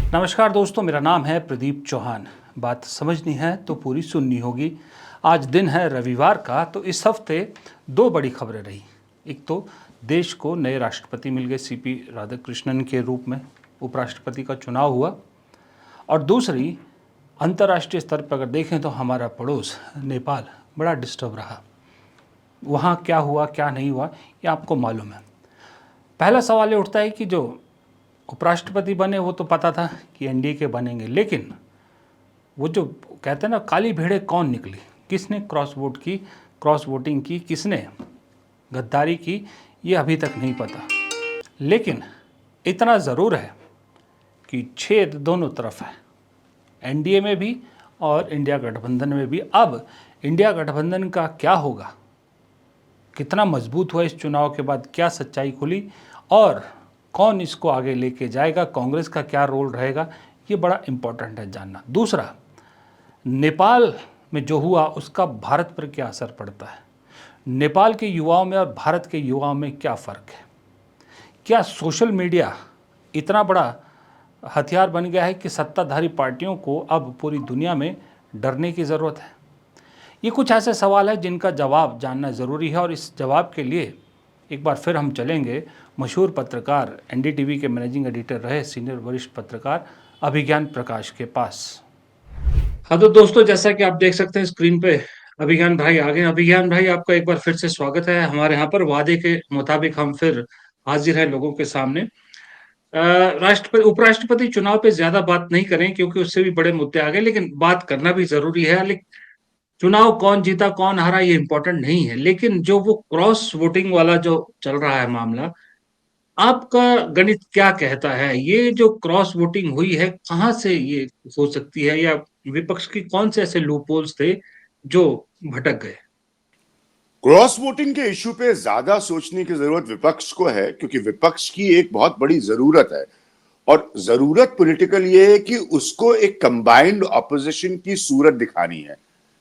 नमस्कार दोस्तों, मेरा नाम है प्रदीप चौहान। बात समझनी है तो पूरी सुननी होगी। आज दिन है रविवार का, तो इस हफ्ते दो बड़ी खबरें रही। एक तो देश को नए राष्ट्रपति मिल गए, सीपी राधाकृष्णन के रूप में उपराष्ट्रपति का चुनाव हुआ। और दूसरी, अंतर्राष्ट्रीय स्तर पर अगर देखें तो हमारा पड़ोस नेपाल बड़ा डिस्टर्ब रहा। वहाँ क्या हुआ क्या नहीं हुआ ये आपको मालूम है। पहला सवाल ये उठता है कि जो उपराष्ट्रपति बने वो तो पता था कि एनडीए के बनेंगे, लेकिन वो जो कहते हैं ना काली भेड़ें कौन निकली, किसने क्रॉस वोटिंग की, किसने गद्दारी की, ये अभी तक नहीं पता। लेकिन इतना ज़रूर है कि छेद दोनों तरफ है, एनडीए में भी और इंडिया गठबंधन में भी। अब इंडिया गठबंधन का क्या होगा, कितना मजबूत हुआ इस चुनाव के बाद, क्या सच्चाई खुली और कौन इसको आगे लेके जाएगा, कांग्रेस का क्या रोल रहेगा, ये बड़ा इम्पोर्टेंट है जानना। दूसरा, नेपाल में जो हुआ उसका भारत पर क्या असर पड़ता है, नेपाल के युवाओं में और भारत के युवाओं में क्या फ़र्क है, क्या सोशल मीडिया इतना बड़ा हथियार बन गया है कि सत्ताधारी पार्टियों को अब पूरी दुनिया में डरने की ज़रूरत है। ये कुछ ऐसे सवाल हैं जिनका जवाब जानना ज़रूरी है, और इस जवाब के लिए एक बार फिर हम चलेंगे मशहूर पत्रकार, एनडीटीवी के मैनेजिंग एडिटर रहे सीनियर वरिष्ठ पत्रकार अभिज्ञान प्रकाश के पास। हाँ तो दोस्तों, जैसा कि आप देख सकते हैं स्क्रीन पे अभिज्ञान भाई आ गए। अभिज्ञान भाई, आपका एक बार फिर से स्वागत है हमारे यहाँ पर। वादे के मुताबिक हम फिर हाजिर हैं लोगों के सामने। राष्ट्रपति उपराष्ट्रपति चुनाव पे ज्यादा बात नहीं करें क्योंकि उससे भी बड़े मुद्दे आ गए, लेकिन बात करना भी जरूरी है। लेकिन चुनाव कौन जीता कौन हारा ये इंपॉर्टेंट नहीं है, लेकिन जो वो क्रॉस वोटिंग वाला जो चल रहा है मामला, आपका गणित क्या कहता है? ये जो क्रॉस वोटिंग हुई है कहाँ से ये हो सकती है, या विपक्ष की कौन से ऐसे लूपहोल्स थे जो भटक गए? क्रॉस वोटिंग के इश्यू पे ज्यादा सोचने की जरूरत विपक्ष को है, क्योंकि विपक्ष की एक बहुत बड़ी जरूरत है। और जरूरत पॉलिटिकल ये है कि उसको एक कंबाइंड ऑपोजिशन की सूरत दिखानी है,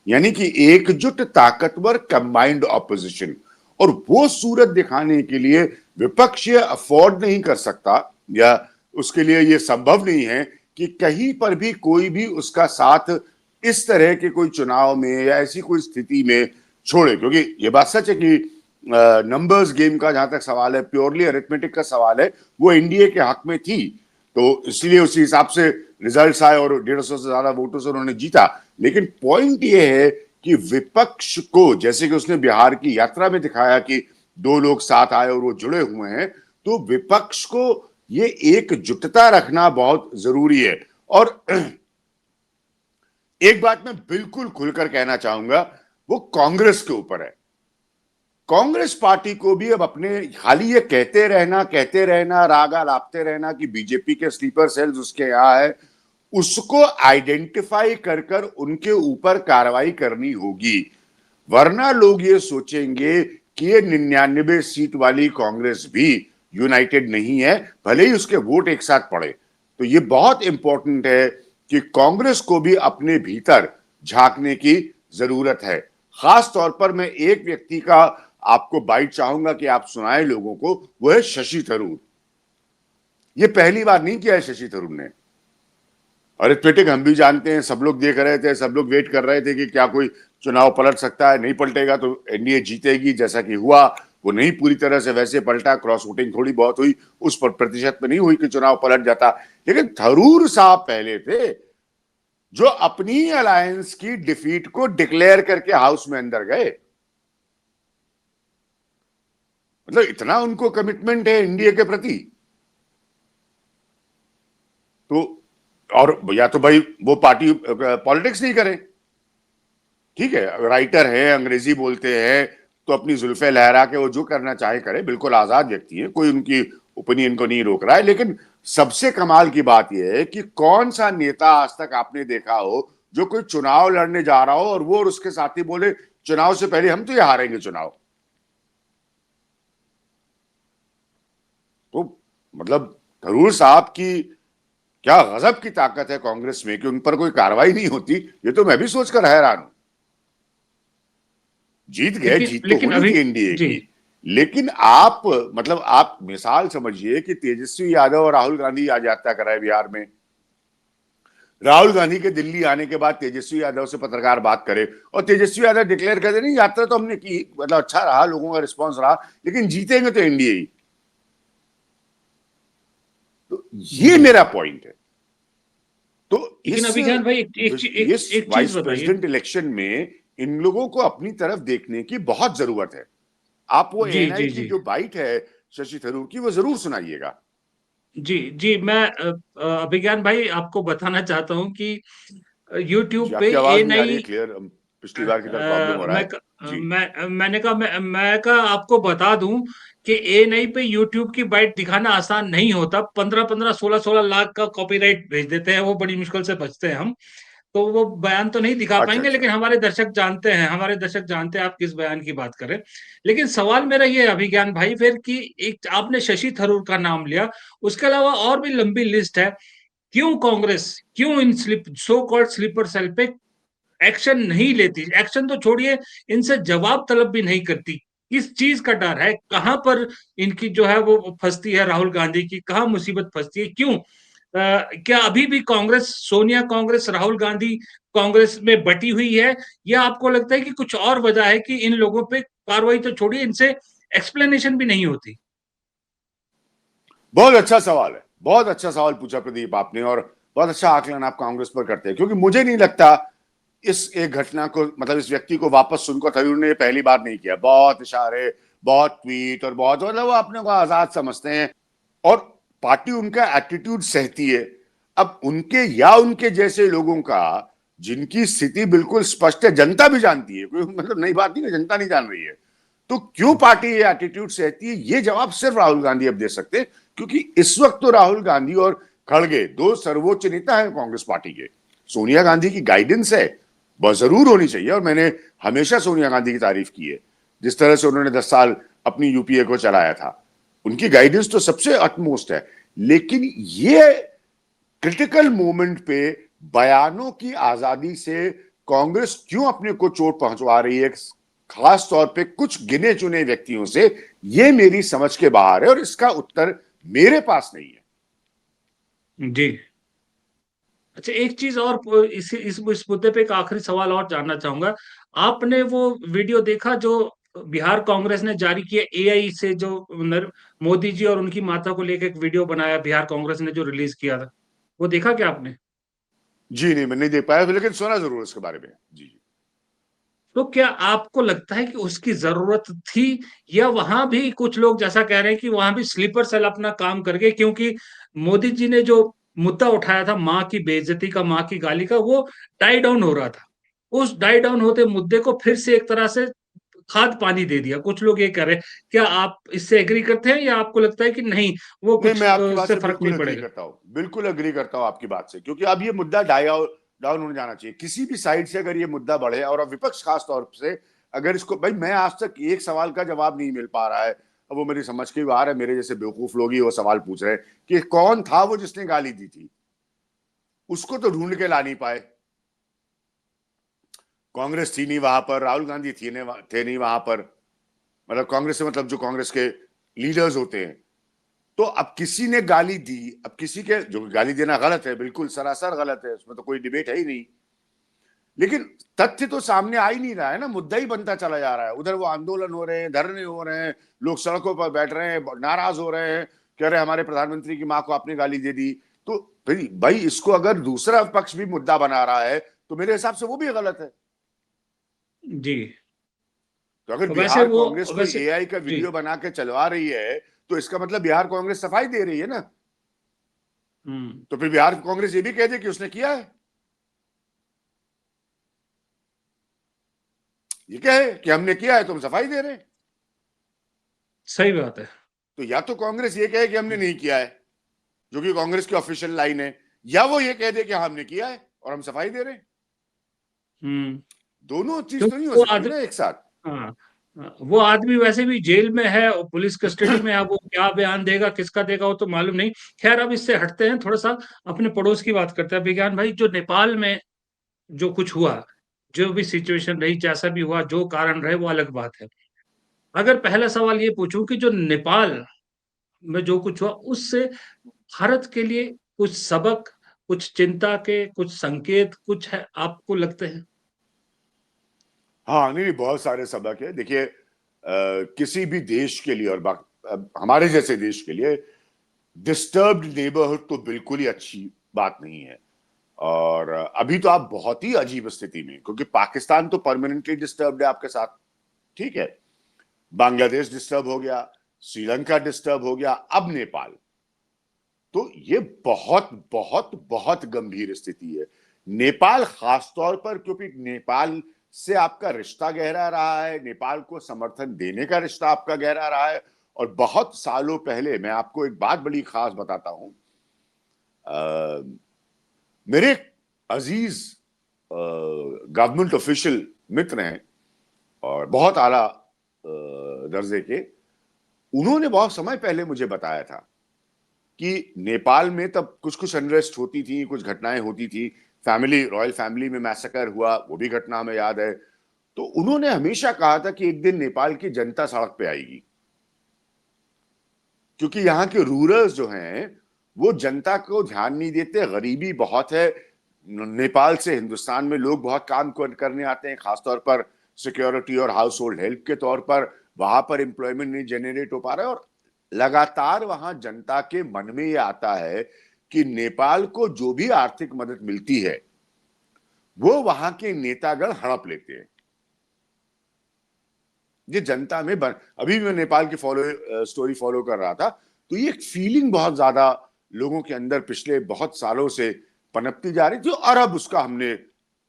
यानी कि एकजुट ताकतवर कंबाइंड ऑपोजिशन। और वो सूरत दिखाने के लिए विपक्ष ये अफोर्ड नहीं कर सकता, या उसके लिए ये संभव नहीं है कि कहीं पर भी कोई भी उसका साथ इस तरह के कोई चुनाव में या ऐसी कोई स्थिति में छोड़े। क्योंकि ये बात सच है कि नंबर्स गेम का जहां तक सवाल है, प्योरली अरिथमेटिक का सवाल है, वो एनडीए के हक में थी, तो इसलिए उसी हिसाब से रिजल्ट्स आए और 150 से ज्यादा वोटों से उन्होंने जीता। लेकिन पॉइंट ये है कि विपक्ष को, जैसे कि उसने बिहार की यात्रा में दिखाया कि दो लोग साथ आए और वो जुड़े हुए हैं, तो विपक्ष को ये एकजुटता रखना बहुत जरूरी है। और एक बात मैं बिल्कुल खुलकर कहना चाहूंगा, वो कांग्रेस के ऊपर है। कांग्रेस पार्टी को भी अब अपने खाली ये कहते रहना रागा लापते रहना कि बीजेपी के स्लीपर सेल्स उसके यहां है, उसको आइडेंटिफाई कर उनके ऊपर कार्रवाई करनी होगी। वरना लोग ये सोचेंगे कि ये 99 सीट वाली कांग्रेस भी यूनाइटेड नहीं है, भले ही उसके वोट एक साथ पड़े। तो ये बहुत इंपॉर्टेंट है कि कांग्रेस को भी अपने भीतर झांकने की जरूरत है। खास तौर पर मैं एक व्यक्ति का आपको बाइट चाहूंगा कि आप सुनाए लोगों को, वो है शशि थरूर। ये पहली बार नहीं किया है शशि थरूर ने। अरिथमेटिक हम भी जानते हैं, सब लोग देख रहे थे, सब लोग वेट कर रहे थे कि क्या कोई चुनाव पलट सकता है, नहीं पलटेगा तो एनडीए जीतेगी, जैसा कि हुआ। वो नहीं पूरी तरह से वैसे पलटा, क्रॉस वोटिंग थोड़ी बहुत हुई, उस पर प्रतिशत में नहीं हुई कि चुनाव पलट जाता। लेकिन थरूर साहब पहले थे जो अपनी अलायंस की डिफीट को डिक्लेयर करके हाउस में अंदर गए। मतलब इतना उनको कमिटमेंट है एनडीए के प्रति। तो और या तो भाई वो पार्टी पॉलिटिक्स नहीं करे, ठीक है, राइटर है, अंग्रेजी बोलते हैं, तो अपनी जुल्फे लहरा के वो जो करना चाहे करे, बिल्कुल आजाद व्यक्ति है, कोई उनकी ओपिनियन को नहीं रोक रहा है। लेकिन सबसे कमाल की बात यह है कि कौन सा नेता आज तक आपने देखा हो जो कोई चुनाव लड़ने जा रहा हो और वो और उसके साथी बोले चुनाव से पहले हम तो ये हारेंगे चुनाव। तो मतलब थरूर साहब की क्या गजब की ताकत है कांग्रेस में कि उन पर कोई कार्रवाई नहीं होती, ये तो मैं भी सोचकर हैरान हूं। जीत गए, लेकिन जीत तो लेकिन होनी अभी थी एनडीए जी, की। लेकिन आप मतलब आप मिसाल समझिए कि तेजस्वी यादव और राहुल गांधी आज यात्रा कराए बिहार में, राहुल गांधी के दिल्ली आने के बाद तेजस्वी यादव से पत्रकार बात करे और तेजस्वी यादव डिक्लेयर कर दे नहीं यात्रा तो हमने की, मतलब अच्छा रहा, लोगों का रिस्पांस रहा, लेकिन जीतेंगे तो एनडीए ही। तो ये जी। मेरा पॉइंट है। तो लेकिन इस अभिज्ञान भाई इस एक चीज वाइस बताइए। प्रेसिडेंट इलेक्शन में इन लोगों को अपनी तरफ देखने की बहुत जरूरत है। आप वो जी एएनआई जी की जी जो बाइट है शशि थरूर की, वो जरूर सुनाइएगा। जी जी। मैं अभिज्ञान भाई आपको बताना चाहता हूँ कि जी, यूट्यूब पे आपकी आवाज ए नहीं आ रही है नई क्लियर, पिछली बार की तरह प्रॉब्लम हो रहा है। जी। मैंने कहा मैं कहा आपको बता दूं कि ए नई पे यूट्यूब की बाइट दिखाना आसान नहीं होता। 15-15 16-16 लाख का कॉपीराइट भेज देते हैं, वो बड़ी मुश्किल से बचते हैं हम। तो वो बयान तो नहीं दिखा अच्छा पाएंगे, अच्छा। लेकिन हमारे दर्शक जानते हैं आप किस बयान की बात करें। लेकिन सवाल मेरा ये है अभिज्ञान भाई फिर कि एक आपने शशि थरूर का नाम लिया, उसके अलावा और भी लंबी लिस्ट है। क्यों कांग्रेस, क्यों इन सो कॉल्ड स्लीपर सेल पे एक्शन नहीं लेती? एक्शन तो छोड़िए, इनसे जवाब तलब भी नहीं करती। किस चीज का डर है? कहां पर इनकी जो है वो फंसती है राहुल गांधी की, कहां मुसीबत फंसती है, क्यों? क्या अभी भी कांग्रेस, सोनिया कांग्रेस, राहुल गांधी कांग्रेस में बटी हुई है, या आपको लगता है कि कुछ और वजह है कि इन लोगों पे कार्रवाई तो छोड़िए, इनसे एक्सप्लेनेशन भी नहीं होती? बहुत अच्छा सवाल है, बहुत अच्छा सवाल पूछा प्रदीप आपने, और बहुत अच्छा आकलन आप कांग्रेस पर करते हैं, क्योंकि मुझे नहीं लगता इस एक घटना को, मतलब इस व्यक्ति को वापस सुनकर थरूर ने पहली बार नहीं किया। बहुत इशारे, बहुत ट्वीट और बहुत, मतलब वो अपने को आजाद समझते हैं और पार्टी उनका एटीट्यूड सहती है। अब उनके या उनके जैसे लोगों का, जिनकी स्थिति बिल्कुल स्पष्ट है, जनता भी जानती है, कोई मतलब नई बात नहीं है, जनता नहीं जान रही है, तो क्यों पार्टी ये एटीट्यूड सहती है, ये जवाब सिर्फ राहुल गांधी अब दे सकते हैं। क्योंकि इस वक्त तो राहुल गांधी और खड़गे दो सर्वोच्च नेता हैं कांग्रेस पार्टी के। सोनिया गांधी की गाइडेंस है, वह जरूर होनी चाहिए, और मैंने हमेशा सोनिया गांधी की तारीफ की है, जिस तरह से उन्होंने 10 साल अपनी यूपीए को चलाया था। उनकी गाइडेंस तो सबसे अटमोस्ट है। लेकिन ये क्रिटिकल मोमेंट पे बयानों की आजादी से कांग्रेस क्यों अपने को चोट पहुंचवा रही है, खास तौर पे कुछ गिने चुने व्यक्तियों से, ये मेरी समझ के बाहर है और इसका उत्तर मेरे पास नहीं है। जी। अच्छा, एक चीज और इस मुद्दे पे एक आखिरी सवाल और जानना चाहूंगा। आपने वो वीडियो देखा जो बिहार कांग्रेस ने जारी किया एआई से, जो मोदी जी और उनकी माता को लेकर एक वीडियो बनाया बिहार कांग्रेस ने जो रिलीज किया था, वो देखा क्या आपने? जी नहीं, मैं नहीं देख पाया, लेकिन सुना जरूर इसके बारे में। जी जी। तो क्या आपको लगता है कि उसकी जरूरत थी, या वहां भी कुछ लोग जैसा कह रहे हैं कि वहां भी स्लीपर सेल अपना काम कर गए? क्योंकि मोदी जी ने जो मुद्दा उठाया था माँ की बेइज्जती का, माँ की गाली का, वो डाई डाउन हो रहा था। उस डाई डाउन होते मुद्दे को फिर से एक तरह से खाद पानी दे दिया, कुछ लोग ये कह रहे हैं। क्या आप इससे एग्री करते हैं, या आपको लगता है कि नहीं, वो नहीं, कुछ मैं आपकी बात इससे से फर्क बिल्कुल नहीं अग्री पड़ेगा? करता हूँ, बिल्कुल अग्री करता हूँ आपकी बात से, क्योंकि अब ये मुद्दा डाउन होने जाना चाहिए किसी भी साइड से। अगर ये मुद्दा बढ़े, और अब विपक्ष खास तौर से अगर इसको, भाई मैं आज तक एक सवाल का जवाब नहीं मिल पा रहा है, अब वो मेरी समझ के बाहर है, मेरे जैसे बेवकूफ लोग ही वो सवाल पूछ रहे हैं कि कौन था वो जिसने गाली दी थी, उसको तो ढूंढ के ला नहीं पाए। कांग्रेस थी नहीं वहां पर, राहुल गांधी थे नहीं वहां पर, मतलब कांग्रेस से मतलब जो कांग्रेस के लीडर्स होते हैं। तो अब किसी ने गाली दी, अब किसी के, जो गाली देना गलत है, बिल्कुल सरासर गलत है, उसमें तो कोई डिबेट है ही नहीं, लेकिन तथ्य तो सामने आ ही नहीं रहा है ना, मुद्दा ही बनता चला जा रहा है। उधर वो आंदोलन हो रहे हैं, धरने हो रहे हैं, लोग सड़कों पर बैठ रहे हैं, नाराज हो रहे हैं, कह रहे हैं हमारे प्रधानमंत्री की मां को आपने गाली दे दी। तो भाई भाई इसको अगर दूसरा पक्ष भी मुद्दा बना रहा है, तो मेरे हिसाब से वो भी गलत है। जी। तो अगर वैसे बिहार वो कांग्रेस कोई वैसे एआई का जी। वीडियो बना के चलवा रही है, तो इसका मतलब बिहार कांग्रेस सफाई दे रही है ना। हम्म। तो फिर बिहार कांग्रेस ये भी कह दे कि उसने किया है। ये क्या है कि हमने किया है तो हम सफाई दे रहे हैं। सही बात है। तो या तो कांग्रेस ये कहे कि हमने नहीं किया है, जो कि कांग्रेस की ऑफिशियल लाइन है, या वो ये कह दे कि हमने किया है और हम सफाई दे रहे हैं। हम्म। दोनों चीज तो नहीं क्योंकि हो सकती ना एक साथ। हाँ, वो आदमी वैसे भी जेल में है और पुलिस कस्टडी में है। अब वो क्या बयान देगा, किसका देगा, वो तो मालूम नहीं। खैर, अब इससे हटते हैं, थोड़ा सा अपने पड़ोस की बात करते हैं विज्ञान भाई। जो नेपाल में जो कुछ हुआ, जो भी सिचुएशन रही, जैसा भी हुआ, जो कारण रहे, वो अलग बात है। अगर पहला सवाल ये पूछूं कि जो नेपाल में जो कुछ हुआ, उससे भारत के लिए कुछ सबक कुछ चिंता के कुछ संकेत कुछ है आपको लगते हैं? हाँ, नहीं, बहुत सारे सबक है। देखिए, किसी भी देश के लिए और हमारे जैसे देश के लिए डिस्टर्ब्ड नेबरहुड तो बिल्कुल ही अच्छी बात नहीं है। और अभी तो आप बहुत ही अजीब स्थिति में, क्योंकि पाकिस्तान तो परमानेंटली डिस्टर्ब्ड है आपके साथ, ठीक है, बांग्लादेश डिस्टर्ब हो गया, श्रीलंका डिस्टर्ब हो गया, अब नेपाल। तो ये बहुत बहुत बहुत गंभीर स्थिति है। नेपाल खासतौर पर, क्योंकि नेपाल से आपका रिश्ता गहरा रहा है, नेपाल को समर्थन देने का रिश्ता आपका गहरा रहा है। और बहुत सालों पहले, मैं आपको एक बात बड़ी खास बताता हूं, मेरे अजीज गवर्नमेंट ऑफिशियल मित्र हैं और बहुत आला दर्जे के, उन्होंने बहुत समय पहले मुझे बताया था कि नेपाल में तब कुछ कुछ अनरेस्ट होती थी, कुछ घटनाएं होती थी, रॉयल फैमिली में मैसेकर हुआ, वो भी घटना हमें याद है। तो उन्होंने हमेशा कहा था कि एक दिन नेपाल की जनता सड़क पे आएगी, क्योंकि यहाँ के रूरल्स जो हैं वो जनता को ध्यान नहीं देते, गरीबी बहुत है। नेपाल से हिंदुस्तान में लोग बहुत काम करने आते हैं, खासतौर पर सिक्योरिटी और हाउस होल्ड हेल्प के तौर पर। वहां पर एम्प्लॉयमेंट नहीं जनरेट हो पा रहा है, और लगातार वहां जनता के मन में यह आता है कि नेपाल को जो भी आर्थिक मदद मिलती है वो वहां के नेतागण हड़प लेते हैं। ये जनता में अभी भी मैं नेपाल की स्टोरी फॉलो कर रहा था, तो ये एक फीलिंग बहुत ज्यादा लोगों के अंदर पिछले बहुत सालों से पनपती जा रही थी, और अब उसका हमने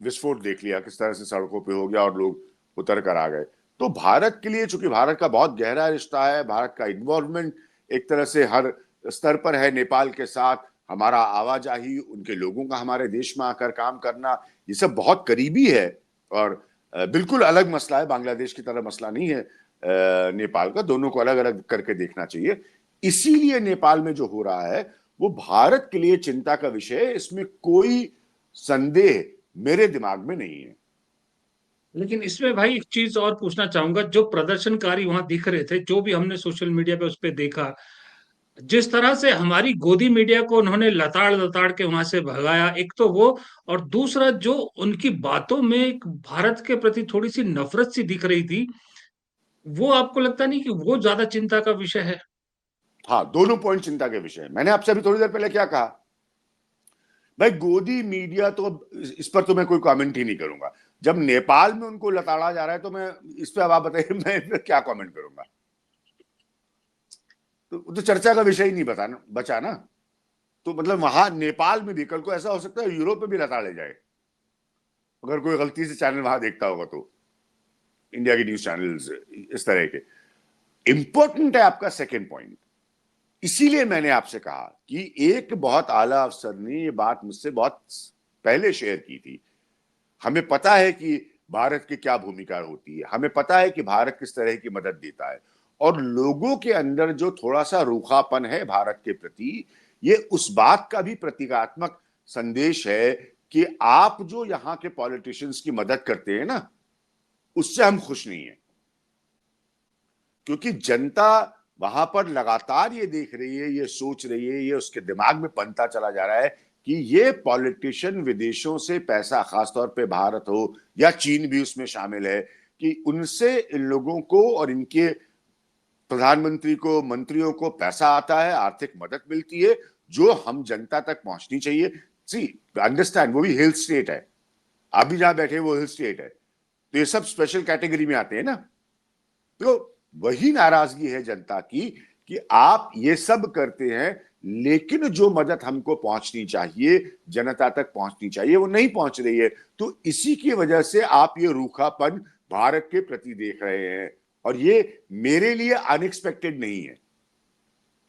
विस्फोट देख लिया, किस तरह से सड़कों पे हो गया और लोग उतर कर आ गए। तो भारत के लिए, चूंकि भारत का बहुत गहरा रिश्ता है, भारत का इन्वॉल्वमेंट एक तरह से हर स्तर पर है नेपाल के साथ, हमारा आवाजाही, उनके लोगों का हमारे देश में आकर काम करना, ये सब बहुत करीबी है। और बिल्कुल अलग मसला है, बांग्लादेश की तरह मसला नहीं है नेपाल का, दोनों को अलग अलग करके देखना चाहिए। इसीलिए नेपाल में जो हो रहा है वो भारत के लिए चिंता का विषय है, इसमें कोई संदेह मेरे दिमाग में नहीं है। लेकिन इसमें भाई एक चीज और पूछना चाहूंगा, जो प्रदर्शनकारी वहां दिख रहे थे, जो भी हमने सोशल मीडिया पे उस पे देखा, जिस तरह से हमारी गोदी मीडिया को उन्होंने लताड़ लताड़ के वहां से भगाया, एक तो वो, और दूसरा जो उनकी बातों में एक भारत के प्रति थोड़ी सी नफरत सी दिख रही थी, वो आपको लगता नहीं कि वो ज्यादा चिंता का विषय है? हाँ, दोनों पॉइंट चिंता के विषय है। मैंने आपसे अभी थोड़ी देर पहले क्या कहा भाई, गोदी मीडिया तो, इस पर तो मैं कोई कमेंट ही नहीं करूंगा। जब नेपाल में उनको लताड़ा जा रहा है तो मैं इस पर, अब आप बताइए, मैं इस पर क्या कमेंट करूंगा? तो चर्चा का विषय ही नहीं बचा ना। तो मतलब वहां नेपाल में भी कल को ऐसा हो सकता है यूरोप में भी लताड़े जाए, अगर कोई गलती से चैनल वहां देखता होगा तो, इंडिया की न्यूज चैनल्स इस तरह के। इंपॉर्टेंट है आपका सेकेंड पॉइंट। इसीलिए मैंने आपसे कहा कि एक बहुत आला अफसर ने ये बात मुझसे बहुत पहले शेयर की थी। हमें पता है कि भारत की क्या भूमिका होती है, हमें पता है कि भारत किस तरह की मदद देता है, और लोगों के अंदर जो थोड़ा सा रूखापन है भारत के प्रति, ये उस बात का भी प्रतीकात्मक संदेश है कि आप जो यहां के पॉलिटिशियंस की मदद करते हैं ना, उससे हम खुश नहीं है। क्योंकि जनता वहां पर लगातार ये देख रही है, ये सोच रही है, ये उसके दिमाग में बनता चला जा रहा है कि ये पॉलिटिशियन विदेशों से पैसा, खासतौर पे भारत हो या चीन भी उसमें शामिल है, कि उनसे इन लोगों को और इनके प्रधानमंत्री को, मंत्रियों को पैसा आता है, आर्थिक मदद मिलती है, जो हम जनता तक पहुंचनी चाहिए। सी, अंडरस्टैंड, वो भी हिल स्टेट है, आप भी जहां बैठे वो हिल स्टेट है, तो ये सब स्पेशल कैटेगरी में आते हैं ना। तो वही नाराजगी है जनता की कि आप ये सब करते हैं, लेकिन जो मदद हमको पहुंचनी चाहिए, जनता तक पहुंचनी चाहिए, वो नहीं पहुंच रही है। तो इसी की वजह से आप ये रूखापन भारत के प्रति देख रहे हैं, और ये मेरे लिए अनएक्सपेक्टेड नहीं है।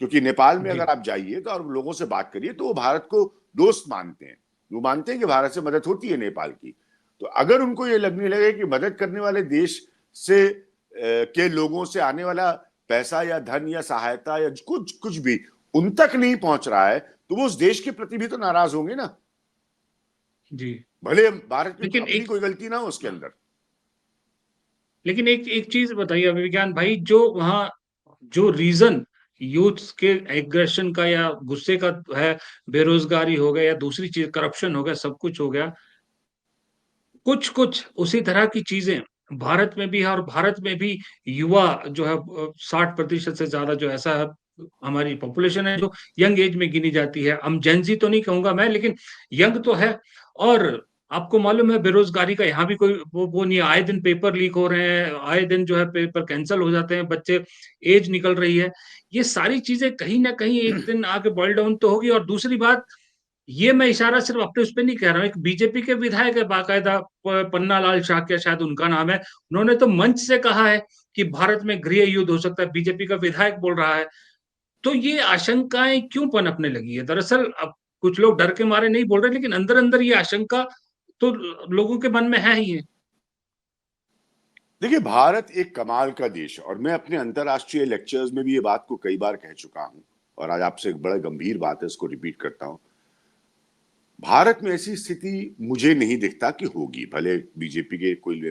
क्योंकि नेपाल में जी। अगर आप जाइए तो, और लोगों से बात करिए, तो वो भारत को दोस्त मानते हैं, वो मानते हैं कि भारत से मदद होती है नेपाल की। तो अगर उनको ये लगने लगे कि मदद करने वाले देश से के लोगों से आने वाला पैसा या धन या सहायता या कुछ कुछ भी उन तक नहीं पहुंच रहा है, तो वो उस देश के प्रति भी तो नाराज होंगे ना, जी। भले भारत की लेकिन अपनी एक कोई गलती ना हो उसके अंदर। लेकिन एक एक चीज बताइए अभिज्ञान भाई, जो वहाँ जो रीजन यूथ के एग्रेशन का या गुस्से का है, बेरोजगारी हो गया या दूसरी चीज करप्शन हो गया, सब कुछ हो गया। कुछ कुछ उसी तरह की चीजें भारत में भी है, और भारत में भी युवा जो है 60% से ज्यादा जो ऐसा है, हमारी पॉपुलेशन है जो यंग एज में गिनी जाती है। हम जेंजी तो नहीं कहूंगा मैं, लेकिन यंग तो है। और आपको मालूम है बेरोजगारी का यहाँ भी कोई वो नहीं है। आए दिन पेपर लीक हो रहे हैं, आए दिन जो है पेपर कैंसिल हो जाते हैं, बच्चे एज निकल रही है। ये सारी चीजें कहीं ना कहीं एक दिन आके बॉइल डाउन तो होगी। और दूसरी बात, ये मैं इशारा सिर्फ अपने उस पर नहीं कह रहा हूँ, एक बीजेपी के विधायक है बाकायदा, पन्ना लाल शाह क्या शायद उनका नाम है, उन्होंने तो मंच से कहा है कि भारत में गृह युद्ध हो सकता है। बीजेपी का विधायक बोल रहा है। तो ये आशंकाएं क्यों पनपने लगी है? दरअसल अब कुछ लोग डर के मारे नहीं बोल रहे, लेकिन अंदर अंदर ये आशंका तो लोगों के मन में है ही है। देखिए, भारत एक कमाल का देश है, और मैं अपने अंतर्राष्ट्रीय लेक्चर्स में भी ये बात को कई बार कह चुका हूं, और आज आपसे एक बड़ा गंभीर बात है, इसको रिपीट करता हूं। भारत में ऐसी स्थिति मुझे नहीं दिखता कि होगी। भले बीजेपी के कोई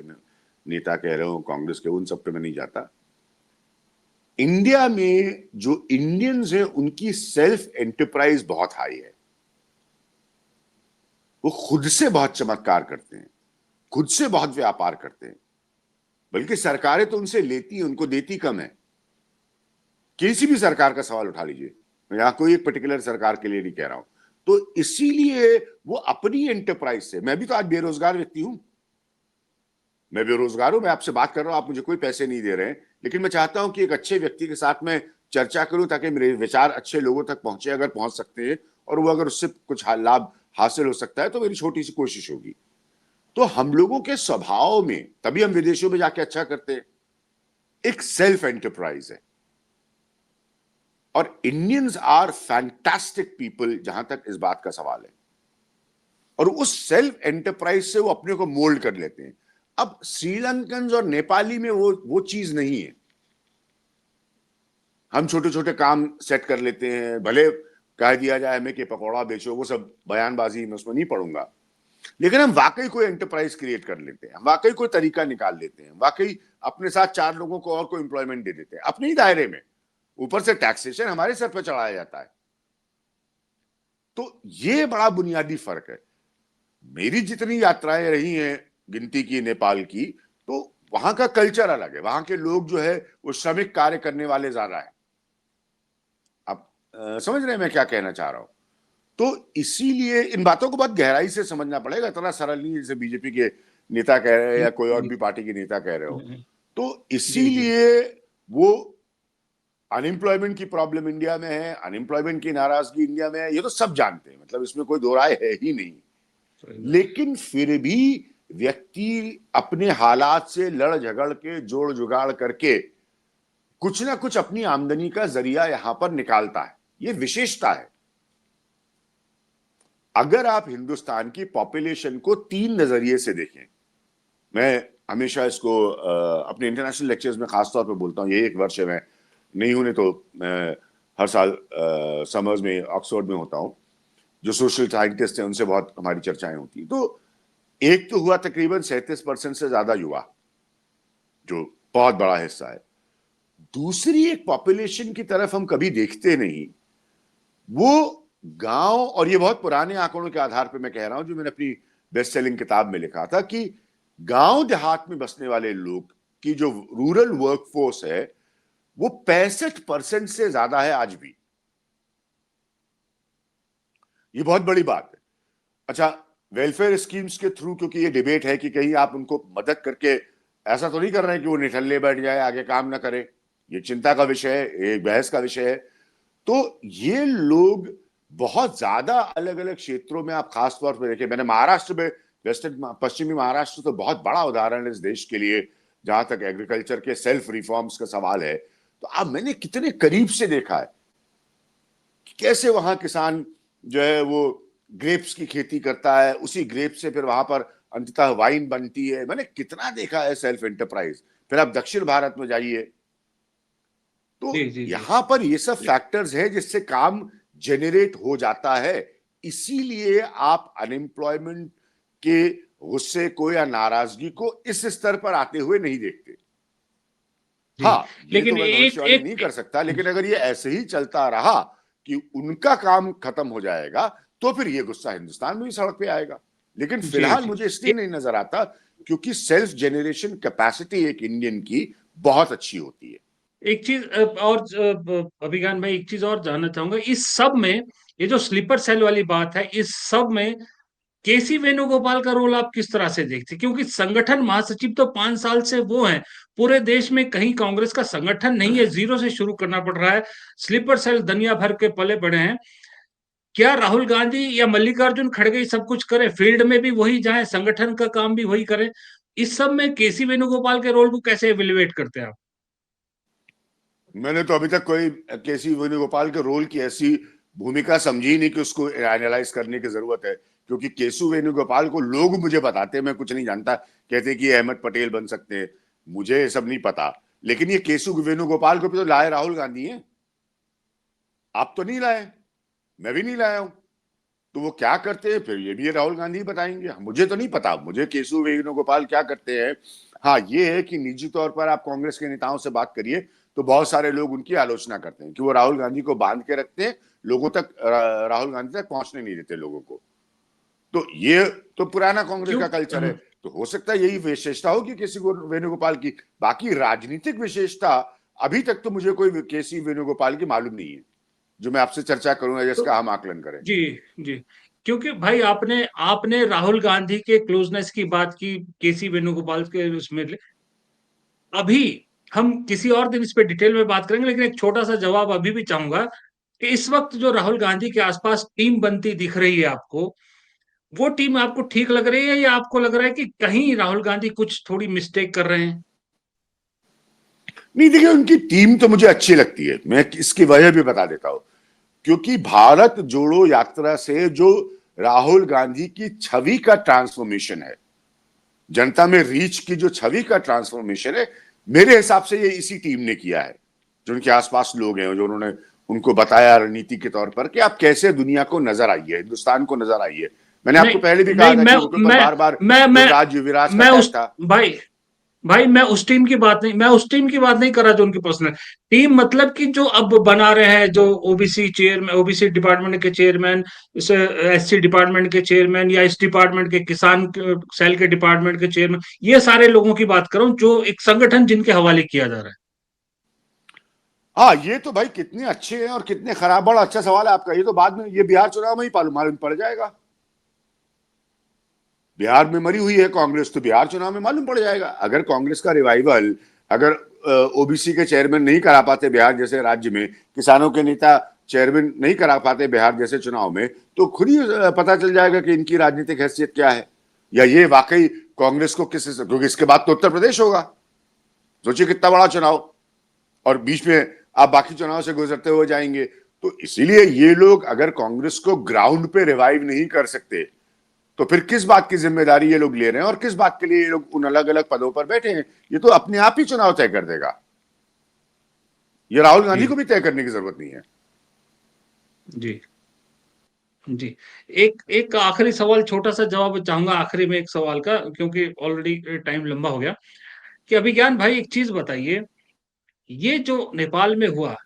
नेता कह रहे हो, कांग्रेस के, उन सब पे मैं नहीं जाता। इंडिया में जो इंडियंस हैं उनकी सेल्फ एंटरप्राइज बहुत हाई है। वो खुद से बहुत चमत्कार करते हैं, खुद से बहुत व्यापार करते हैं, बल्कि सरकारें तो उनसे लेती हैं, उनको देती कम है। किसी भी सरकार का सवाल उठा लीजिए, मैं यहां कोई एक पर्टिकुलर सरकार के लिए नहीं कह रहा हूं। तो इसीलिए वो अपनी एंटरप्राइज से, मैं भी तो आज बेरोजगार व्यक्ति हूं, मैं बेरोजगार हूं, मैं आपसे बात कर रहा हूं, आप मुझे कोई पैसे नहीं दे रहे हैं, लेकिन मैं चाहता हूं कि एक अच्छे व्यक्ति के साथ में चर्चा करूं ताकि मेरे विचार अच्छे लोगों तक पहुंचे, अगर पहुंच सकते हैं, और वो अगर उससे कुछ लाभ हासिल हो सकता है तो मेरी छोटी सी कोशिश होगी। तो हम लोगों के स्वभाव में, तभी हम विदेशों में जाके अच्छा करते हैं, एक सेल्फ एंटरप्राइज है। और इंडियंस आर फैंटास्टिक पीपल जहां तक इस बात का सवाल है, और उस सेल्फ एंटरप्राइज से वो अपने को मोल्ड कर लेते हैं। अब श्रीलंकन और नेपाली में वो चीज नहीं है। हम छोटे छोटे काम सेट कर लेते हैं, भले कह दिया जाए हमें कि पकौड़ा बेचो, वो सब बयानबाजी में उसमें नहीं पढ़ूंगा, लेकिन हम वाकई कोई एंटरप्राइज क्रिएट कर लेते हैं, वाकई कोई तरीका निकाल लेते हैं, वाकई अपने साथ 4 लोगों को और कोई एम्प्लॉयमेंट दे देते हैं अपने ही दायरे में। ऊपर से टैक्सेशन हमारे सर पर चढ़ाया जाता है। तो ये बड़ा बुनियादी फर्क है। मेरी जितनी यात्राएं रही हैं गिनती की नेपाल की, तो वहां का कल्चर अलग है। वहां के लोग जो है वो श्रमिक कार्य करने वाले ज्यादा है। आप समझ रहे हैं मैं क्या कहना चाह रहा हूं? तो इसीलिए इन बातों को बहुत गहराई से समझना पड़ेगा, इतना सरल नहीं जैसे बीजेपी के नेता कह रहे हैं या कोई और जी भी पार्टी के नेता कह रहे हो। तो जी जी। इसीलिए वो अनएम्प्लॉयमेंट की प्रॉब्लम इंडिया में है, अनएम्प्लॉयमेंट की नाराजगी इंडिया में है, ये तो सब जानते हैं, मतलब इसमें कोई दो राय है ही नहीं। सही बात। लेकिन फिर भी व्यक्ति अपने हालात से लड़ झगड़ के, जोड़ जुगाड़ करके कुछ ना कुछ अपनी आमदनी का जरिया यहां पर निकालता है। ये विशेषता है। अगर आप हिंदुस्तान की पॉपुलेशन को 3 नजरिए से देखें, मैं हमेशा इसको अपने इंटरनेशनल लेक्चर्स में खासतौर पर बोलता हूँ, ये एक वर्ष है, मैं नहीं हूं तो मैं हर साल समर्स में ऑक्सफोर्ड में होता हूँ, जो सोशल साइंटिस्ट हैं उनसे बहुत हमारी चर्चाएं होती। तो एक तो हुआ तकरीबन 37% से ज्यादा युवा, जो बहुत बड़ा हिस्सा है। दूसरी एक पॉपुलेशन की तरफ हम कभी देखते नहीं, वो गांव, और ये बहुत पुराने आंकड़ों के आधार पर मैं कह रहा हूं, जो मैंने अपनी बेस्ट सेलिंग किताब में लिखा था, कि गांव देहात में बसने वाले लोग की जो रूरल वर्कफोर्स है वो 65% से ज्यादा है आज भी। ये बहुत बड़ी बात है। अच्छा, वेलफेयर स्कीम्स के थ्रू, क्योंकि ये डिबेट है कि कहीं आप उनको मदद करके, ऐसा तो नहीं कर रहे हैं कि वो निठल्ले बैठ जाए, आगे काम ना करे, ये चिंता का विषय है, एक बहस का विषय है। तो ये लोग बहुत ज्यादा अलग अलग क्षेत्रों में, आप खास तौर पर देखिए, मैंने महाराष्ट्र में, वेस्टर्न पश्चिमी महाराष्ट्र तो बहुत बड़ा उदाहरण है इस देश के लिए, जहां तक एग्रीकल्चर के सेल्फ रिफॉर्म्स का सवाल है। तो अब मैंने कितने करीब से देखा है कि कैसे वहां किसान जो है वो ग्रेप्स की खेती करता है, उसी ग्रेप से फिर वहां पर अंततः वाइन बनती है। मैंने कितना देखा है सेल्फ एंटरप्राइज। फिर आप दक्षिण भारत में जाइए, तो जी जी जी। यहां पर ये सब फैक्टर्स है जिससे काम जेनरेट हो जाता है। इसीलिए आप अनएम्प्लॉयमेंट के गुस्से को या नाराजगी को इस स्तर पर आते हुए नहीं देखते। जी। हाँ, ये तो लेकिन मैं एक भविष्यवाणी एक नहीं कर सकता, लेकिन अगर ये ऐसे ही चलता रहा कि उनका काम खत्म हो जाएगा, तो फिर ये गुस्सा हिंदुस्तान में भी सड़क पे आएगा। लेकिन जी, फिलहाल जी। मुझे इसलिए नहीं नजर आता क्योंकि सेल्फ जनरेशन कैपेसिटी एक इंडियन की बहुत अच्छी होती है। एक चीज़ और अभिज्ञान भाई, एक चीज़ और जानना चाहूँगा, इस सब में ये जो स्लीपर सेल वाली बात है, इस सब में केसी वेणुगोपाल का रोल आप किस तरह से देखते हैं? क्योंकि संगठन महासचिव तो 5 साल से वो हैं, पूरे देश में कहीं कांग्रेस का संगठन नहीं है, ज़ीरो से शुरू करना पड़ रहा है, स्लीपर सेल दुनिया भर के पले-बड़े हैं। क्या राहुल गांधी या मल्लिकार्जुन खड़गे सब कुछ करें, फील्ड में भी वही जाएँ, संगठन का काम भी वही करें? इस सब में केसी वेणुगोपाल के रोल को कैसे इवैल्यूएट करते हैं आप? मैंने तो अभी तक कोई केसी वेणुगोपाल के रोल की ऐसी भूमिका समझी नहीं कि उसको एनालाइज करने की जरूरत है, क्योंकि केशु वेणुगोपाल को लोग मुझे बताते हैं, मैं कुछ नहीं जानता, कहते हैं कि अहमद पटेल बन सकते हैं, मुझे ये सब नहीं पता। लेकिन ये केशु वेणुगोपाल को भी तो लाए राहुल गांधी है, आप तो नहीं लाए, मैं भी नहीं लाया हूं। तो वो क्या करते हैं फिर ये भी राहुल गांधी बताएंगे, मुझे तो नहीं पता, मुझे केशु वेणुगोपाल क्या करते हैं। हाँ, ये है कि निजी तौर पर आप कांग्रेस के नेताओं से बात करिए तो बहुत सारे लोग उनकी आलोचना करते हैं कि वो राहुल गांधी को बांध के रखते हैं, लोगों तक राहुल गांधी तक पहुंचने नहीं देते लोगों को। तो ये तो पुराना कांग्रेस क्यों का कल्चर है, तो हो सकता है यही विशेषता होगी केसी वेणुगोपाल की। बाकी राजनीतिक विशेषता अभी तक तो मुझे कोई केसी वेणुगोपाल की मालूम नहीं है जो मैं आपसे चर्चा करूं या तो जिसका हम आकलन करें। जी, जी। क्योंकि भाई आपने आपने राहुल गांधी के क्लोज़नेस की बात की, केसी वेणुगोपाल के उसमें अभी हम किसी और दिन इस पे डिटेल में बात करेंगे, लेकिन एक छोटा-सा जवाब अभी भी चाहूँगा कि इस वक़्त जो राहुल गांधी के आस-पास टीम बनती दिख रही है आपको, वो टीम आपको ठीक लग रही है या आपको लग रहा है कि कहीं राहुल गांधी कुछ थोड़ी मिस्टेक कर रहे हैं? नहीं, देखिए उनकी टीम तो मुझे अच्छी लगती है, मैं इसकी वजह भी बता देता हूं। क्योंकि भारत जोड़ो यात्रा से जो राहुल गांधी की छवि का ट्रांसफॉर्मेशन है, जनता में रीच की जो छवि का ट्रांसफॉर्मेशन है, मेरे हिसाब से ये इसी टीम ने किया है। जो उनके आसपास लोग हैं, जो उन्होंने उनको बताया रणनीति के तौर पर कि आप कैसे दुनिया को नजर आइए, हिंदुस्तान को नजर आइए। मैंने नहीं, आपको पहले भी कहा नहीं, था कि उनके ऊपर बार बार मैं मैं युवराज युवराज का मैं टैग उस था। भाई भाई मैं उस टीम की बात नहीं कर रहा जो उनकी पर्सनल टीम, मतलब कि जो अब बना रहे हैं, जो ओबीसी चेयरमैन, ओबीसी डिपार्टमेंट के चेयरमैन, इस एससी डिपार्टमेंट के चेयरमैन या इस डिपार्टमेंट के सेल के डिपार्टमेंट के चेयरमैन, ये सारे लोगों की बात कर रहा हूँ जो एक संगठन जिनके हवाले किया जा रहा है। हाँ, ये तो भाई कितने अच्छे हैं और कितने खराब, बड़ा अच्छा सवाल है आपका। ये तो बाद में, ये बिहार चुनाव में ही मालूम पड़ जाएगा। बिहार में मरी हुई है कांग्रेस, तो बिहार चुनाव में मालूम पड़ जाएगा। अगर कांग्रेस का रिवाइवल, अगर ओबीसी के चेयरमैन नहीं करा पाते बिहार जैसे राज्य में, किसानों के नेता चेयरमैन नहीं करा पाते बिहार जैसे चुनाव में, तो खुद ही पता चल जाएगा कि इनकी राजनीतिक हैसियत क्या है, या ये वाकई कांग्रेस को किस, क्योंकि इसके बाद तो उत्तर प्रदेश होगा। सोचिए कितना बड़ा चुनाव, और बीच में आप बाकी चुनाव से गुजरते हुए जाएंगे। तो इसीलिए ये लोग अगर कांग्रेस को ग्राउंड पे रिवाइव नहीं कर सकते, तो फिर किस बात की जिम्मेदारी ये लोग ले रहे हैं और किस बात के लिए ये लोग उन अलग अलग पदों पर बैठे हैं? ये तो अपने आप ही चुनाव तय कर देगा। ये राहुल गांधी जी, को भी तय करने की जरूरत नहीं है। जी, जी। एक एक आखिरी सवाल, छोटा-सा जवाब चाहूँगा आखिरी में एक सवाल का, क्योंकि ऑलरेडी टाइम लंबा हो गया, कि अभिज्ञान भाई एक चीज़ बताइए, ये जो नेपाल में हुआ,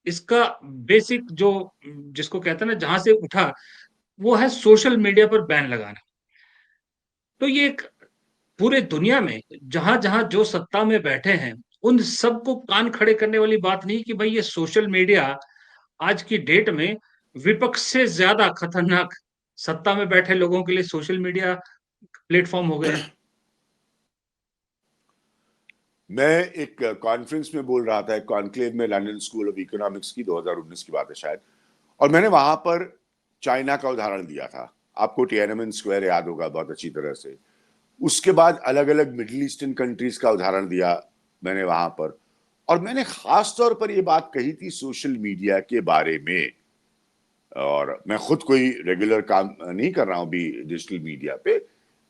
इसका बेसिक जो जिसको कहते हैं ना, जहाँ से उठा, वो है सोशल मीडिया पर बैन लगाना। तो ये एक पूरे दुनिया में जहाँ-जहाँ जो सत्ता में बैठे हैं, उन सबको कान खड़े करने वाली बात नहीं कि भई ये सोशल मीडिया आज की डेट में विपक्ष से ज़्यादा खतरनाक सत्ता में बैठे लोगों के लिए सोशल मीडिया प्लेटफ़ॉर्म हो गए हैं। मैं एक कॉन्फ्रेंस में बोल रहा था, एक कॉन्क्लेव में, लंदन स्कूल ऑफ इकोनॉमिक्स की, 2019 की बात है शायद, और मैंने वहां पर चाइना का उदाहरण दिया था। आपको टियाननमेन स्क्वायर याद होगा बहुत अच्छी तरह से। उसके बाद अलग अलग मिडिल ईस्टर्न कंट्रीज का उदाहरण दिया मैंने वहां पर, और मैंने खास तौर पर यह बात कही थी सोशल मीडिया के बारे में। और मैं खुद कोई रेगुलर काम नहीं कर रहा हूं अभी डिजिटल मीडिया पे।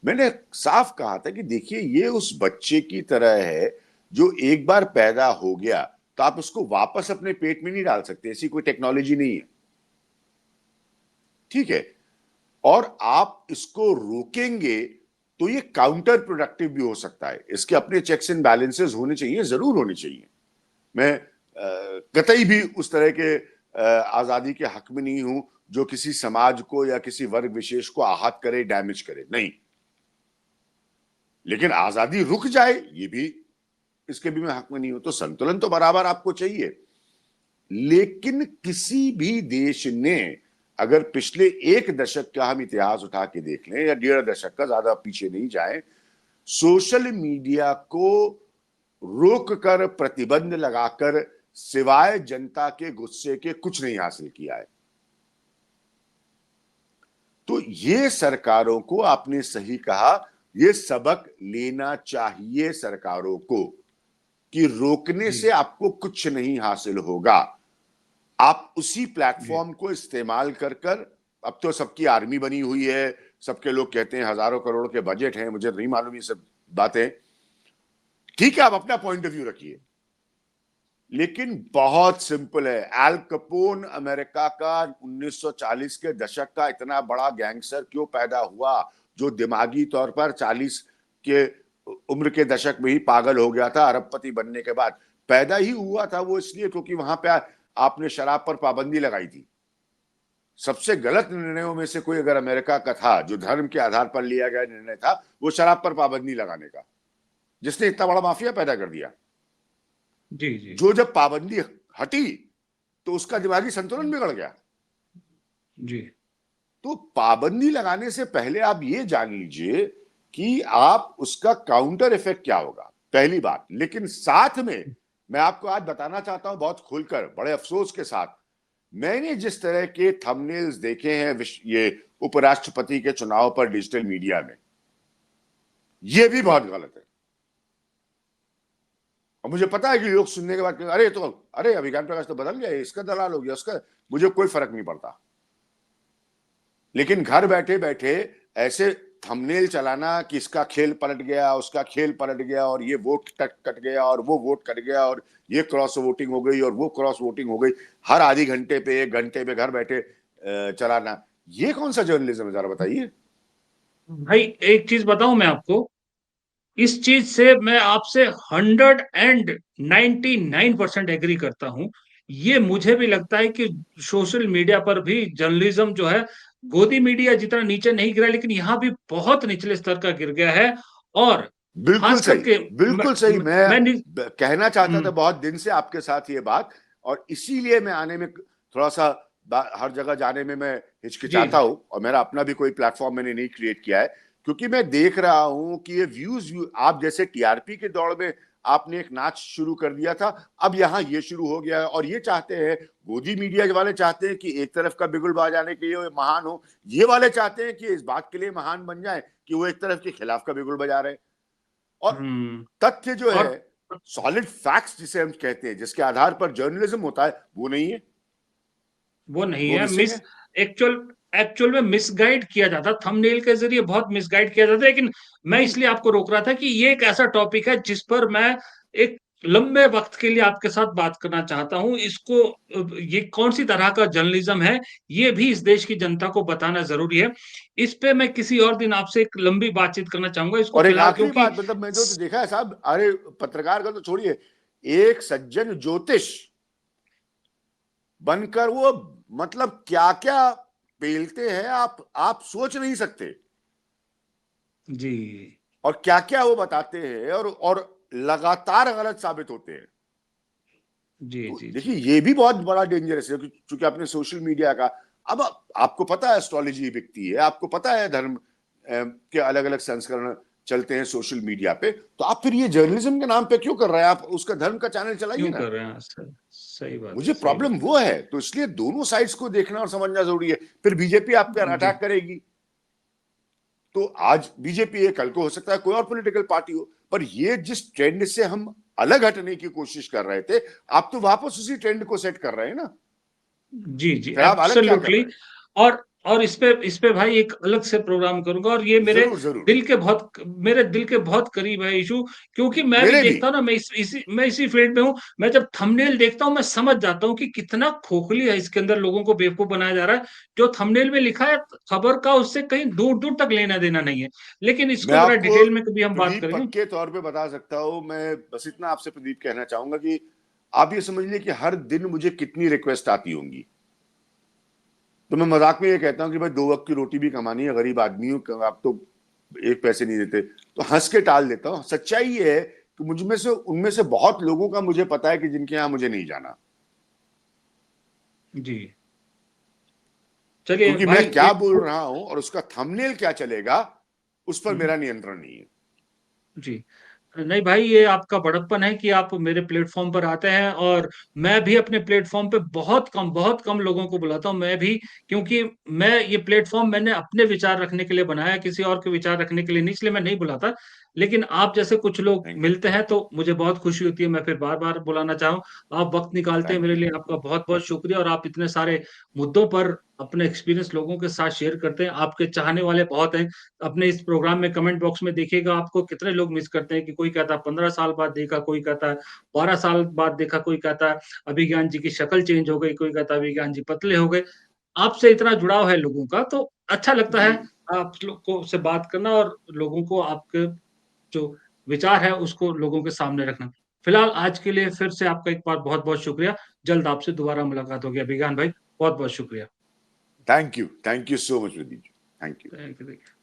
मैंने साफ कहा था कि देखिए, ये उस बच्चे की तरह है जो एक बार पैदा हो गया तो आप उसको वापस अपने पेट में नहीं डाल सकते, ऐसी कोई टेक्नोलॉजी नहीं है, ठीक है? और आप इसको रोकेंगे तो ये काउंटर प्रोडक्टिव भी हो सकता है। इसके अपने चेक्स एंड बैलेंसेस होने चाहिए, जरूर होने चाहिए। मैं कतई भी उस तरह के आजादी के हक में नहीं हूं जो किसी समाज को या किसी वर्ग विशेष को आहत करे, डैमेज करे, नहीं। लेकिन आजादी रुक जाए, ये भी, इसके भी मैं हक में नहीं हूं। तो संतुलन तो बराबर आपको चाहिए। लेकिन किसी भी देश ने, अगर पिछले एक दशक का हम इतिहास उठा के देख लें या 1.5 दशक का, ज्यादा पीछे नहीं जाए, सोशल मीडिया को रोक कर, प्रतिबंध लगाकर, सिवाय जनता के गुस्से के कुछ नहीं हासिल किया है। तो ये सरकारों को, आपने सही कहा, ये सबक लेना चाहिए सरकारों को कि रोकने से आपको कुछ नहीं हासिल होगा। आप उसी प्लेटफॉर्म को इस्तेमाल कर कर, अब तो सबकी आर्मी बनी हुई है, सबके लोग कहते हैं हजारों करोड़ के बजट हैं, मुझे नहीं मालूम ये सब बातें, ठीक है, आप अपना पॉइंट ऑफ व्यू रखिए, लेकिन बहुत सिंपल है। एल कैपोन अमेरिका का 1940 के दशक का इतना बड़ा गैंगस्टर क्यों पैदा हुआ, जो दिमागी तौर पर 40 के उम्र के दशक में ही पागल हो गया था अरबपति बनने के बाद? पैदा ही हुआ था वो इसलिए क्योंकि वहां पे आपने शराब पर पाबंदी लगाई थी। सबसे गलत निर्णयों में से कोई अगर अमेरिका का था, जो धर्म के आधार पर लिया गया निर्णय था, वो शराब पर पाबंदी लगाने का, जिसने इतना बड़ा माफिया पैदा कर दिया। जी जी। जो जब पाबंदी हटी तो उसका दिमागी संतुलन बिगड़ गया। जी। तो पाबंदी लगाने से पहले आप ये जान लीजिए कि आप उसका काउंटर इफेक्ट क्या होगा, पहली बात। लेकिन साथ में मैं आपको आज बताना चाहता हूं बहुत खुलकर, बड़े अफसोस के साथ, मैंने जिस तरह के थंबनेल्स देखे हैं ये उपराष्ट्रपति के चुनाव पर डिजिटल मीडिया में, ये भी बहुत गलत है। और मुझे पता है कि लोग सुनने के बाद अरे अभी ज्ञान प्रकाश तो बदल गया, इसका दलाल हो गया, उसका, मुझे कोई फर्क नहीं पड़ता। लेकिन घर बैठे बैठे ऐसे थंबनेल चलाना कि इसका खेल पलट गया, उसका खेल पलट गया, और ये वोट कट गया, और वो वोट कट गया, और ये क्रॉस वोटिंग हो गई, और वो क्रॉस वोटिंग हो गई, हर आधी घंटे पे, 1 घंटे पे घर बैठे चलाना, ये कौन सा जर्नलिज्म है, जरा बताइए भाई एक चीज बताऊं मैं आपको, इस चीज से मैं आपसे 199% एग्री करता हूं। ये मुझे भी लगता है कि सोशल मीडिया पर भी जर्नलिज्म जो है, गोदी मीडिया जितना नीचे नहीं गिरा, लेकिन यहाँ भी बहुत निचले स्तर का गिर गया है। और बिल्कुल खास सही, करके बिल्कुल सही। मैं मैं कहना चाहता था बहुत दिन से आपके साथ ये बात, और इसीलिए मैं आने में थोड़ा सा, हर जगह जाने में मैं जी हिचकिचाता हूं, और मेरा अपना भी कोई प्लेटफॉर्म मैंने नहीं क्रिएट किया है, क्योंकि मैं देख रहा हूं कि ये व्यूज, आप जैसे टीआरपी के दौड़ में आपने एक नाच शुरू कर दिया था, अब यहाँ ये शुरू हो गया है, और ये चाहते हैं, गोदी मीडिया वाले चाहते हैं कि एक तरफ का बिगुल बजाने के लिए महान हो, ये वाले चाहते हैं कि इस बात के लिए महान बन जाए कि वो एक तरफ के खिलाफ का बिगुल बजा रहे हैं। और तथ्य जो और है, सॉलिड फैक्ट्स जिसे हम कहते हैं, जिसके आधार पर जर्नलिज्म होता है, वो नहीं है, वो नहीं वो है। मिसिंग है। एक्चुअल एक्चुअल में मिसगाइड किया जाता, थंबनेल के जरिए बहुत मिसगाइड किया जाता है। लेकिन मैं इसलिए आपको रोक रहा था कि ये एक ऐसा टॉपिक है जिस पर मैं एक लंबे वक्त के लिए आपके साथ बात करना चाहता हूं। इसको, ये कौन सी तरह का जर्नलिज्म है, ये भी इस देश की जनता को बताना जरूरी है। इस पे मैं किसी और दिन आपसे एक लंबी बातचीत करना चाहूंगा। इसको और एक फिलहाल आखिरी क्योंकि बात, मतलब मैं जो तो देखा है साहब, अरे पत्रकार का तो छोड़िए, एक सज्जन ज्योतिष बनकर वो, मतलब क्या क्या पेलते हैं, आप सोच नहीं सकते, जी और क्या क्या वो बताते हैं, और लगातार गलत साबित होते हैं। जी तो जी देखिए, जी ये भी बहुत बड़ा डेंजरस है, क्योंकि आपने सोशल मीडिया का, अब आपको पता है एस्ट्रोलॉजी बिकती है, आपको पता है धर्म के अलग अलग संस्करण चलते हैं सोशल मीडिया पे, तो आप फिर ये जर्नलिज्म के नाम पे क्यों कर रहे हैं? आप उसका धर्म का चैनल चलाइए क्यों ना। कर रहे हैं? सही बात है, मुझे सही प्रॉब्लम बात वो है, तो इसलिए दोनों साइड्स को देखना और समझना जरूरी है। फिर बीजेपी आप पर है। जी अटैक करेगी, तो आज बीजेपी है, कल को हो सकता है कोई और पॉलिटिकल पार्टी हो, पर ये जिस ट्रेंड से हम अलग हटने की कोशिश कर रहे थे, आप तो वापस उसी ट्रेंड को सेट कर रहे हैं ना, जी जी, फिर आप अलग क्या कर एब्सोल्युटली। रहे हैं? और और इस पे भाई एक अलग से प्रोग्राम करूंगा। और ये जरूर जरूर। मेरे दिल के बहुत करीब है इशू, क्योंकि मैं भी मेरे भी। देखता हूँ ना, मैं इसी फील्ड में हूँ। मैं जब थंबनेल देखता हूँ मैं समझ जाता हूँ कि कितना खोखली है इसके अंदर, लोगों को बेवकूफ बनाया जा रहा है। जो थंबनेल में लिखा है खबर का, उससे कहीं दूर दूर तक लेना देना नहीं है। लेकिन मैं इसको जरा आपको डिटेल में कभी हम बात प्रदीप करेंगे। पक्के तौर पे बता सकता हूं। मैं बस इतना आपसे प्रदीप कहना चाहूंगा कि आप ये समझ लीजिए कि हर दिन मुझे कितनी रिक्वेस्ट आती होंगी। तो मैं मजाक में ये कहता हूँ कि भाई 2 वक्त की रोटी भी कमानी है, गरीब आदमी हूँ, आप तो 1 पैसे नहीं देते, तो हंस के टाल देता हूँ। सच्चाई ये है कि मुझमें से उनमें से बहुत लोगों का मुझे पता है कि जिनके यहाँ मुझे नहीं जाना, जी चलिए क्योंकि मैं भाई क्या एक बोल रहा हूं और उसका थंबनेल क्या चलेगा उस पर मेरा नियंत्रण नहीं है। जी। नहीं भाई, ये आपका बड़प्पन है कि आप मेरे प्लेटफॉर्म पर आते हैं, और मैं भी अपने प्लेटफॉर्म पे बहुत कम लोगों को बुलाता हूं, मैं भी। क्योंकि मैं ये प्लेटफॉर्म मैंने अपने विचार रखने के लिए बनाया, किसी और के विचार रखने के लिए नहीं, इसलिए मैं नहीं बुलाता। लेकिन आप जैसे कुछ लोग थैंक यू। मिलते हैं तो मुझे बहुत खुशी होती है, मैं फिर बार बार बुलाना चाहूँ। आप वक्त निकालते हैं थैंक मेरे यू। लिए, आपका बहुत बहुत शुक्रिया। और आप इतने सारे मुद्दों पर अपने एक्सपीरियंस लोगों के साथ शेयर करते हैं, आपके चाहने वाले बहुत हैं। अपने इस प्रोग्राम में कमेंट बॉक्स में देखिएगा, आपको कितने लोग मिस करते हैं, कि कोई कहता है 15 साल बाद देखा, कोई कहता है 12 साल बाद देखा, कोई कहता है अभिज्ञान जी की शक्ल चेंज हो गई, कोई कहता है अभिज्ञान जी पतले हो गए। आपसे इतना जुड़ाव है लोगों का, तो अच्छा लगता जी। है आप लोग को से बात करना, और लोगों को आपके जो विचार है उसको लोगों के सामने रखना। फिलहाल आज के लिए फिर से आपका एक बार बहुत बहुत शुक्रिया। जल्द आपसे दोबारा मुलाकात होगी अभिज्ञान भाई, बहुत बहुत शुक्रिया। Thank you so much Pradeep ji. Thank you. Thank you.